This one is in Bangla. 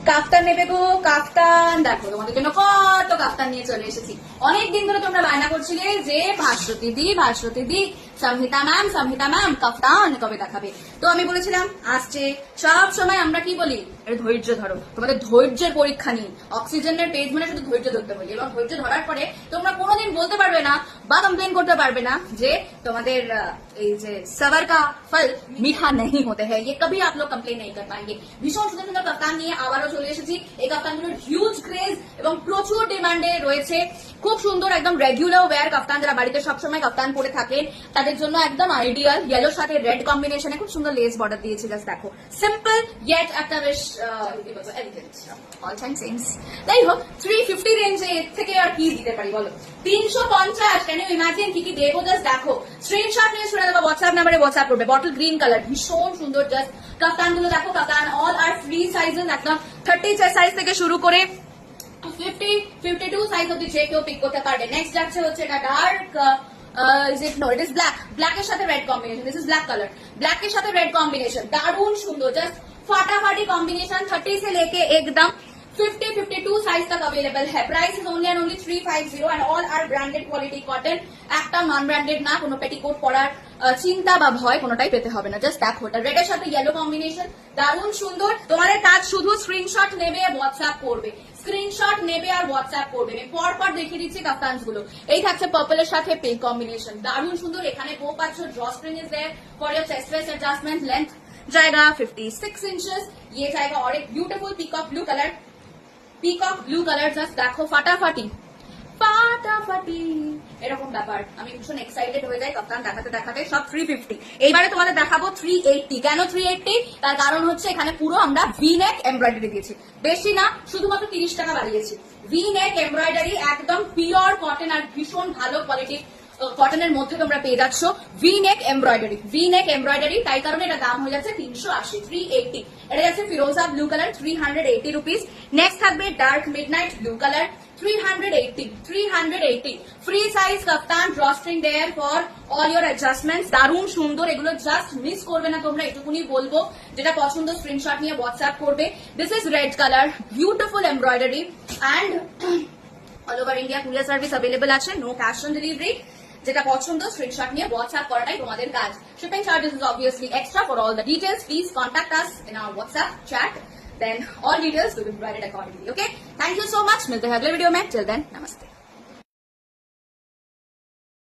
কাফতান নেবে গো কাফতান, দেখো তোমাদের জন্য কত কাফতান নিয়ে চলে এসেছি। অনেকদিন ধরে তোমরা বায়না করছিলে যে ভাস্বতী দি সংহিতা ম্যাম কাফতান কবে দেখাবে। তো আমি বলেছিলাম আসছে। সব সময় আমরা কি বলি, ধৈর্য ধরো, তোমাদের ধৈর্যের পরীক্ষা নিই। অক্সিজেনের পেজ মানে শুধু ধৈর্য ধরতে বলি, এবং ধৈর্য ধরার পরে তোমরা কোনোদিন বলতে পারবে না বা কমপ্লেন করতে পারবে না যে তোমাদের এই যে সবার কা ফল মিঠা नहीं होते हैं, ये कभी आप लोग कंप्लेन नहीं कर पाएंगे। ভীষণ সুন্দর সুন্দর কাফতান নিয়ে আবারও চলে এসেছি। এই কাফতানগুলোর হিউজ ক্রেজ এবং প্রচুর ডিমান্ডে রয়েছে। খুব সুন্দর একদম রেগুলার ওয়্যার কাফতান, যারা বাড়িতে সবসময় কাফতান পরে থাকেন তাদের জন্য একদম আইডিয়াল। ইয়েলোর সাথে রেড কম্বিনেশনে খুব সুন্দর লেস বর্ডার দিয়েছি। জাস্ট দেখো, সিম্পল ইয়েট একটা বেশ এলিগেন্ট, অল টাইম সেমস। যাই হোক, 350 রেঞ্জে এর থেকে আর কি দিতে পারি বলো। 350, ক্যান ইউ ইমাজিন কি কি দেবো? জাস্ট দেখো, স্ক্রিনশট নিয়ে শুনে দেবো, হোয়াটসঅ্যাপ নাম্বারে হোয়াটসঅ্যাপ করবে। বটল গ্রিন কালার, ভীষণ সুন্দর। জাস্ট কাফতান গুলো দেখো, কাফতান অল আর ফ্রি সাইজেস, একদম 30 সাইজ থেকে শুরু করে 50, 52 সাইজ অব্দি যে কেউ পিক করতে পারবে। নেক্সট যাচ্ছে হচ্ছে এটা dark, is it no, it is black, black এর সাথে red combination. This is black colour, black এর সাথে রেড কম্বিনেশন, দারুণ সুন্দর। জাস্ট ফাটাফাটি कॉम्बिनेशन। 30 से लेके एकदम 50, 52 साइज तक अवेलेबल है। Price is only and only 350 and all are branded quality cotton. একটা নন ব্র্যান্ডেড না, কোনো পেটিকোট পরার চিন্তা বা ভয় কোনোটাই পেতে হবে না। জাস্ট দেখো, এটা রেড এর সাথে ইয়েলো কম্বিনেশন, দারুণ সুন্দর। তোমাদের কাজ শুধু স্ক্রিনশট নেবে, হোয়াটসঅ্যাপ করবে, স্ক্রিনশট নেবে আর হোয়াটসঅ্যাপ করবে। আমি পরপর দেখিয়ে দিচ্ছি কাফতানস গুলো। এই থাকছে পার্পলের সাথে পিঙ্ক কম্বিনেশন, দারুণ সুন্দর। এখানে বো পাচ্ছ, drawstring is there for your chest waist adjustment. Length जाएगा 56 इंचेस। ये जाएगा और एक beautiful peacock blue colour. Just দেখো, ফাটাফাটি এরকম ব্যাপার। আমি ভীষণ এক্সাইটেড হয়ে যাই কাফতান দেখাতে দেখাতে। সব 350। এইবারে তোমাদের দেখাবো 380। কেন 380? তার কারণ হচ্ছে এখানে পুরো আমরা ভি নেক এমব্রয়ডারি দিয়েছি। বেশি না, শুধুমাত্র 30 টাকা বাড়িয়েছি। ভি নেক এমব্রয়ডারি, একদম পিওর কটন আর ভীষণ ভালো কোয়ালিটি কটনের মধ্যে তোমরা পেয়ে যাচ্ছ ভি নেক এমব্রয়ডারি। তাই কারণে এটা দাম হয়ে যাচ্ছে 380, 380। এটা যাচ্ছে ফিরোজা ব্লু কালার, 380 রুপিস। নেক্সট থাকবে dark midnight blue colour, 380। Free size kaftan, drawstring there for all your adjustments. দারুণ সুন্দর, এগুলো জাস্ট মিস করবে না তোমরা, এটুকুনি বলবো। যেটা পছন্দ স্ক্রিনশট নিয়ে হোয়াটসঅ্যাপ করবে। This is red colour, beautiful embroidery and all over India courier service available আছে, নো ক্যাশ অন ডেলিভারি। যেটা পছন্দ স্ক্রিনশট নিয়ে হোয়াটসঅ্যাপ করাটাই তোমাদের কাজ। Shipping charges is obviously extra. For all the details, please contact us in our WhatsApp chat. Then all details will be provided accordingly. Okay? Thank you so much. मिलते हैं अगले वीडियो में. Till then, namaste.